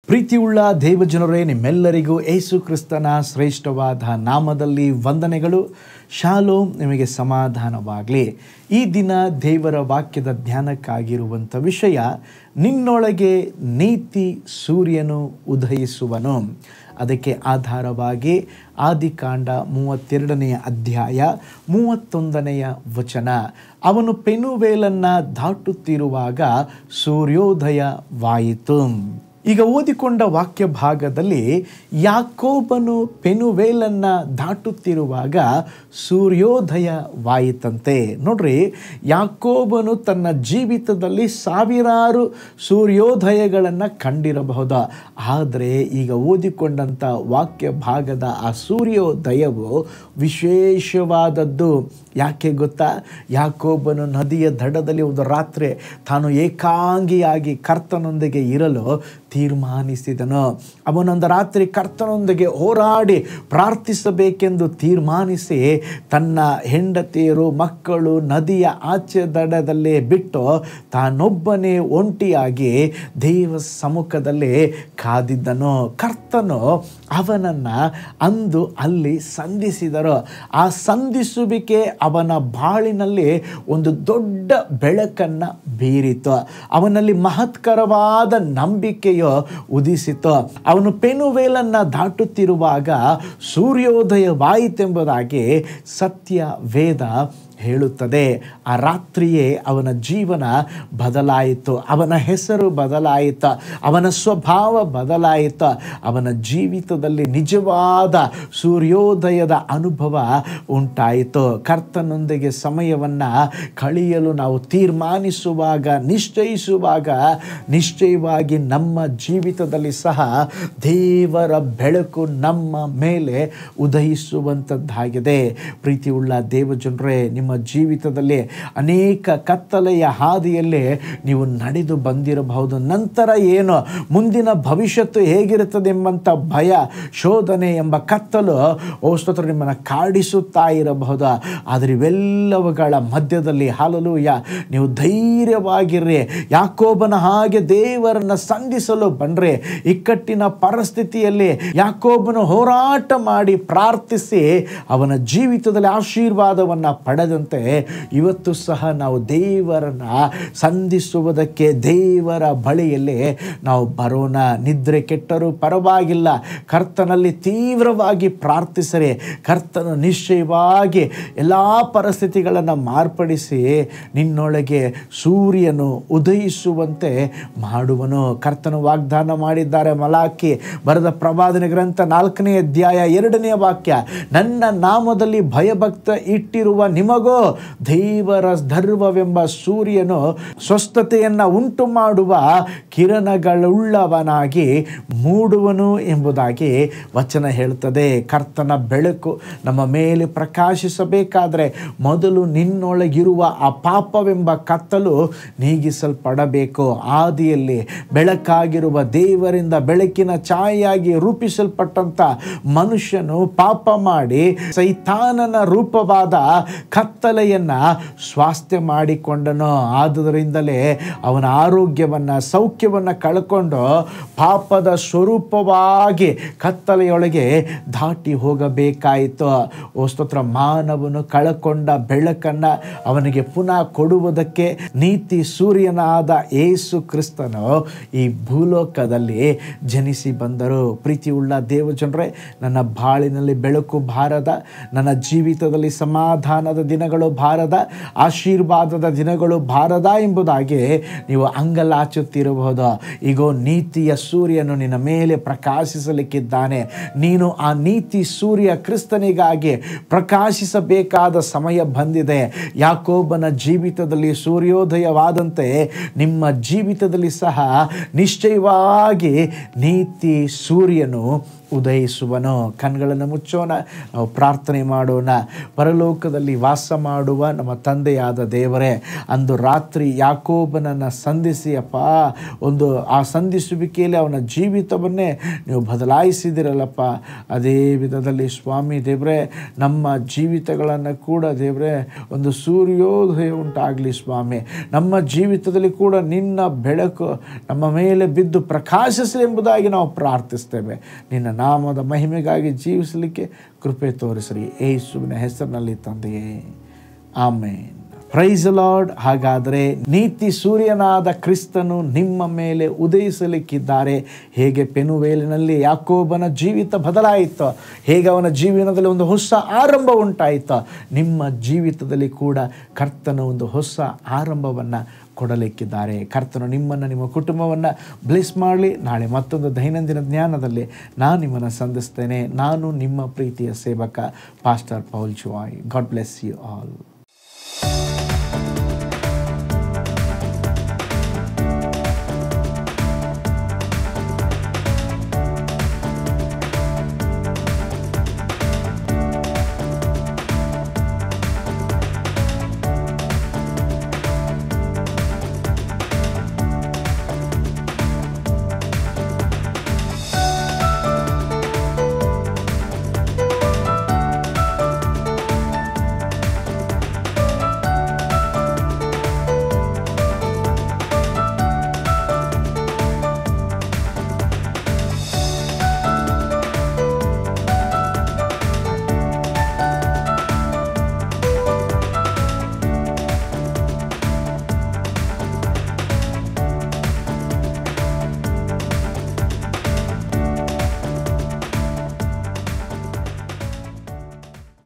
ಪ್ರೀತಿಯುಳ್ಳ ದೇವಜನರೇ, ನಿಮ್ಮೆಲ್ಲರಿಗೂ ಯೇಸು ಕ್ರಿಸ್ತನ ಶ್ರೇಷ್ಠವಾದ ನಾಮದಲ್ಲಿ ವಂದನೆಗಳು. ಶಾಲೋಮ್, ನಿಮಗೆ ಸಮಾಧಾನವಾಗಲಿ. ಈ ದಿನ ದೇವರ ವಾಕ್ಯದ ಧ್ಯಾನಕ್ಕಾಗಿರುವಂಥ ವಿಷಯ, ನಿನ್ನೊಳಗೆ ನೀತಿ ಸೂರ್ಯನು ಉದಯಿಸುವನು. ಅದಕ್ಕೆ ಆಧಾರವಾಗಿ ಆದಿಕಾಂಡ 32ನೇ ಅಧ್ಯಾಯ 31ನೇ ವಚನ, ಅವನು ಪೆನುವೇಲನ್ನು ದಾಟುತ್ತಿರುವಾಗ ಸೂರ್ಯೋದಯವಾಯಿತು. ಈಗ ಓದಿಕೊಂಡ ವಾಕ್ಯ ಭಾಗದಲ್ಲಿ ಯಾಕೋಬನು ಪೆನುವೇಲನ್ನು ದಾಟುತ್ತಿರುವಾಗ ಸೂರ್ಯೋದಯವಾಯಿತಂತೆ. ನೋಡ್ರಿ, ಯಾಕೋಬನು ತನ್ನ ಜೀವಿತದಲ್ಲಿ ಸಾವಿರಾರು ಸೂರ್ಯೋದಯಗಳನ್ನು ಕಂಡಿರಬಹುದು. ಆದರೆ ಈಗ ಓದಿಕೊಂಡಂಥ ವಾಕ್ಯ ಭಾಗದ ಆ ಸೂರ್ಯೋದಯವು ವಿಶೇಷವಾದದ್ದು. ಯಾಕೆ ಗೊತ್ತಾ? ಯಾಕೋಬನು ನದಿಯ ದಡದಲ್ಲಿ ಒಂದು ರಾತ್ರಿ ತಾನು ಏಕಾಂಗಿಯಾಗಿ ಕರ್ತನೊಂದಿಗೆ ಇರಲು ತೀರ್ಮಾನಿಸಿದನು. ಅವನೊಂದು ರಾತ್ರಿ ಕರ್ತನೊಂದಿಗೆ ಹೋರಾಡಿ ಪ್ರಾರ್ಥಿಸಬೇಕೆಂದು ತೀರ್ಮಾನಿಸಿ ತನ್ನ ಹೆಂಡತಿಯರು ಮಕ್ಕಳು ನದಿಯ ಆಚೆ ದಡದಲ್ಲೇ ಬಿಟ್ಟು ತಾನೊಬ್ಬನೇ ಒಂಟಿಯಾಗಿ ದೇವ ಸಮ್ಮುಖದಲ್ಲಿ ಕಾದಿದ್ದನು. ಕರ್ತನು ಅವನನ್ನು ಅಂದು ಅಲ್ಲಿ ಸಂಧಿಸಿದರು. ಆ ಸಂಧಿಸುವಿಕೆ ಅವನ ಬಾಳಿನಲ್ಲಿ ಒಂದು ದೊಡ್ಡ ಬೆಳಕನ್ನು ಬೀರಿತು. ಅವನಲ್ಲಿ ಮಹತ್ಕರವಾದ ನಂಬಿಕೆಯು ಉದಿಸಿತು. ಅವನು ಪೆನುವೇಲನ್ನು ದಾಟುತ್ತಿರುವಾಗ ಸೂರ್ಯೋದಯವಾಯಿತೆಂಬುದಾಗಿ ಸತ್ಯ ವೇದ ಹೇಳುತ್ತದೆ. ಆ ರಾತ್ರಿಯೇ ಅವನ ಜೀವನ ಬದಲಾಯಿತು, ಅವನ ಹೆಸರು ಬದಲಾಯಿತು, ಅವನ ಸ್ವಭಾವ ಬದಲಾಯಿತು. ಅವನ ಜೀವಿತದಲ್ಲಿ ನಿಜವಾದ ಸೂರ್ಯೋದಯದ ಅನುಭವ ಉಂಟಾಯಿತು. ಕರ್ತನೊಂದಿಗೆ ಸಮಯವನ್ನು ಕಳೆಯಲು ನಾವು ತೀರ್ಮಾನಿಸುವಾಗ, ನಿಶ್ಚಯವಾಗಿ ನಮ್ಮ ಜೀವಿತದಲ್ಲಿ ಸಹ ದೇವರ ಬೆಳಕು ನಮ್ಮ ಮೇಲೆ ಉದಯಿಸುವಂಥದ್ದಾಗಿದೆ. ಪ್ರೀತಿಯುಳ್ಳ ದೇವಜನರೇ, ನಿಮ್ಮ ಜೀವಿತದಲ್ಲಿ ಅನೇಕ ಕತ್ತಲೆಯ ಹಾದಿಯಲ್ಲಿ ನೀವು ನಡೆದು ಬಂದಿರಬಹುದು. ನಂತರ ಏನು, ಮುಂದಿನ ಭವಿಷ್ಯತ್ತು ಹೇಗಿರುತ್ತದೆ ಎಂಬಂಥ ಭಯ, ಶೋಧನೆ ಎಂಬ ಕತ್ತಲು ಸ್ತೋತ್ರ ನಿಮ್ಮನ್ನು ಕಾಡಿಸುತ್ತಾ ಇರಬಹುದು. ಆದರೆ ಇವೆಲ್ಲವುಗಳ ಮಧ್ಯದಲ್ಲಿ ಹಲ್ಲೆಲೂಯಾ, ನೀವು ಧೈರ್ಯವಾಗಿರ್ರಿ. ಯಾಕೋಬನ ಹಾಗೆ ದೇವರನ್ನು ಸಂಧಿಸಲು ಬನ್ರಿ. ಇಕ್ಕಟ್ಟಿನ ಪರಿಸ್ಥಿತಿಯಲ್ಲಿ ಯಾಕೋಬನು ಹೋರಾಟ ಮಾಡಿ ಪ್ರಾರ್ಥಿಸಿ ಅವನ ಜೀವಿತದಲ್ಲಿ ಆಶೀರ್ವಾದವನ್ನು ಪಡೆದ ಇವತ್ತು ಸಹ ನಾವು ದೇವರನ್ನ ಸಂಧಿಸುವುದಕ್ಕೆ ದೇವರ ಬಳಿಯಲ್ಲಿ ನಾವು ಬರೋಣ. ನಿದ್ರೆ ಕೆಟ್ಟರೂ ಪರವಾಗಿಲ್ಲ, ಕರ್ತನಲ್ಲಿ ತೀವ್ರವಾಗಿ ಪ್ರಾರ್ಥಿಸರೆ ಕರ್ತನು ನಿಶ್ಚಯವಾಗಿ ಎಲ್ಲ ಪರಿಸ್ಥಿತಿಗಳನ್ನು ಮಾರ್ಪಡಿಸಿ ನಿನ್ನೊಳಗೆ ಸೂರ್ಯನು ಉದಯಿಸುವಂತೆ ಮಾಡುವನು. ಕರ್ತನು ವಾಗ್ದಾನ ಮಾಡಿದ್ದಾರೆ. ಮಲಾಕಿ ಬರೆದ ಪ್ರವಾದನೆ ಗ್ರಂಥ 4ನೇ ಅಧ್ಯಾಯ 2ನೇ ವಾಕ್ಯ, ನನ್ನ ನಾಮದಲ್ಲಿ ಭಯಭಕ್ತ ಇಟ್ಟಿರುವ ನಿಮಗೂ ದೇವರ ಧರ್ಮವೆಂಬ ಸೂರ್ಯನು ಸ್ವಸ್ಥತೆಯನ್ನು ಉಂಟು ಮಾಡುವ ಕಿರಣಗಳುಳ್ಳವನಾಗಿ ಮೂಡುವನು ಎಂಬುದಾಗಿ ವಚನ ಹೇಳ್ತದೆ. ಕರ್ತನ ಬೆಳಕು ನಮ್ಮ ಮೇಲೆ ಪ್ರಕಾಶಿಸಬೇಕಾದರೆ ಮೊದಲು ನಿನ್ನೊಳಗಿರುವ ಆ ಪಾಪವೆಂಬ ಕತ್ತಲು ನೀಗಿಸಲ್ಪಡಬೇಕು. ಆದಿಯಲ್ಲಿ ಬೆಳಕಾಗಿರುವ ದೇವರಿಂದ ಬೆಳಕಿನ ಛಾಯೆಯಾಗಿ ರೂಪಿಸಲ್ಪಟ್ಟಂಥ ಮನುಷ್ಯನು ಪಾಪ ಮಾಡಿ ಸೈತಾನನ ರೂಪವಾದ ಕತ್ತಲೆಯನ್ನು ಸ್ವಾಸ್ಥ್ಯ ಮಾಡಿಕೊಂಡನು. ಆದುದರಿಂದಲೇ ಅವನ ಆರೋಗ್ಯವನ್ನು, ಸೌಖ್ಯವನ್ನು ಕಳ್ಕೊಂಡು ಪಾಪದ ಸ್ವರೂಪವಾಗಿ ಕತ್ತಲೆಯೊಳಗೆ ದಾಟಿ ಹೋಗಬೇಕಾಯಿತು. ಸ್ತೋತ್ರ, ಮಾನವನು ಕಳಕೊಂಡ ಬೆಳಕನ್ನು ಅವನಿಗೆ ಪುನಃ ಕೊಡುವುದಕ್ಕೆ ನೀತಿ ಸೂರ್ಯನಾದ ಯೇಸು ಕ್ರಿಸ್ತನು ಈ ಭೂಲೋಕದಲ್ಲಿ ಜನಿಸಿ ಬಂದರು. ಪ್ರೀತಿಯುಳ್ಳ ದೇವಜನರೇ, ನನ್ನ ಬಾಳಿನಲ್ಲಿ ಬೆಳಕು ಬಾರದ, ನನ್ನ ಜೀವಿತದಲ್ಲಿ ಸಮಾಧಾನದ ದಿನಗಳು ಬಾರದ, ಆಶೀರ್ವಾದದ ದಿನಗಳು ಬಾರದ ಎಂಬುದಾಗಿ ನೀವು ಅಂಗಲಾಚುತ್ತಿರಬಹುದು. ಈಗ ನೀತಿಯ ಸೂರ್ಯನು ನಿನ್ನ ಮೇಲೆ ಪ್ರಕಾಶಿಸಲಿಕ್ಕಿದ್ದಾನೆ. ನೀನು ಆ ನೀತಿ ಸೂರ್ಯ ಕ್ರಿಸ್ತನಿಗಾಗಿ ಪ್ರಕಾಶಿಸಬೇಕಾದ ಸಮಯ ಬಂದಿದೆ. ಯಾಕೋಬನ ಜೀವಿತದಲ್ಲಿ ಸೂರ್ಯೋದಯವಾದಂತೆ ನಿಮ್ಮ ಜೀವಿತದಲ್ಲಿ ಸಹ ನಿಶ್ಚಯವಾಗಿ ನೀತಿ ಸೂರ್ಯನು ಉದಯಿಸುವನು. ಕಣ್ಗಳನ್ನು ಮುಚ್ಚೋಣ, ನಾವು ಪ್ರಾರ್ಥನೆ ಮಾಡೋಣ. ಪರಲೋಕದಲ್ಲಿ ವಾಸ ಮಾಡುವ ನಮ್ಮ ತಂದೆಯಾದ ದೇವರೇ, ಅಂದು ರಾತ್ರಿ ಯಾಕೋಬನನ್ನು ಸಂಧಿಸಿ ಅಪ್ಪ, ಆ ಸಂಧಿಸುವಿಕೆಯಲ್ಲಿ ಅವನ ಜೀವಿತವನ್ನೇ ನೀವು ಬದಲಾಯಿಸಿದಿರಲ್ಲಪ್ಪ. ಅದೇ ವಿಧದಲ್ಲಿ ಸ್ವಾಮಿ ದೇವರೇ, ನಮ್ಮ ಜೀವಿತಗಳನ್ನು ಕೂಡ ದೇವರೇ ಒಂದು ಸೂರ್ಯೋದಯ ಉಂಟಾಗಲಿ ಸ್ವಾಮಿ. ನಮ್ಮ ಜೀವಿತದಲ್ಲಿ ಕೂಡ ನಿನ್ನ ಬೆಳಕು ನಮ್ಮ ಮೇಲೆ ಬಿದ್ದು ಪ್ರಕಾಶಿಸಲಿ ಎಂಬುದಾಗಿ ನಾವು ಪ್ರಾರ್ಥಿಸ್ತೇವೆ. ನಿನ್ನ ನಾಮದ ಮಹಿಮೆಗಾಗಿ ಜೀವಿಸಲಿಕ್ಕೆ ಕೃಪೆ ತೋರಿಸ್ರಿ, ಯೇಸುವಿನ ಹೆಸರಿನಲ್ಲಿ ತಂದೆಯೇ, ಆಮೇನ್. Price the lord. ಹಾಗಾದರೆ ನೀತಿ ಸೂರ್ಯನಾದ ಕ್ರಿಸ್ತನು ನಿಮ್ಮ ಮೇಲೆ ಉದಯಿಸಲಿಕ್ಕಿದ್ದಾರೆ. ಹೇಗೆ ಪೆನುವೇಲಿನಲ್ಲಿ ಯಾಕೋಬನ ಜೀವಿತ ಬದಲಾಯಿತೋ, ಹೇಗೆ ಅವನ ಜೀವನದಲ್ಲಿ ಒಂದು ಹೊಸ ಆರಂಭ ಉಂಟಾಯಿತೋ, ನಿಮ್ಮ ಜೀವಿತದಲ್ಲಿ ಕೂಡ ಕರ್ತನು ಒಂದು ಹೊಸ ಆರಂಭವನ್ನು ಕೊಡಲಿಕ್ಕಿದ್ದಾರೆ. ಕರ್ತನು ನಿಮ್ಮನ್ನು, ನಿಮ್ಮ ಕುಟುಂಬವನ್ನು ಬ್ಲೆಸ್ ಮಾಡಲಿ. ನಾಳೆ ಮತ್ತೊಂದು ದೈನಂದಿನ ಜ್ಞಾನದಲ್ಲಿ ನಾನು ನಿಮ್ಮನ್ನು ಸಂಧಿಸ್ತೇನೆ. ನಾನು ನಿಮ್ಮ ಪ್ರೀತಿಯ ಸೇವಕ ಪಾಸ್ಟರ್ ಪೌಲ್ ಜುವಾಯ್. God bless you all.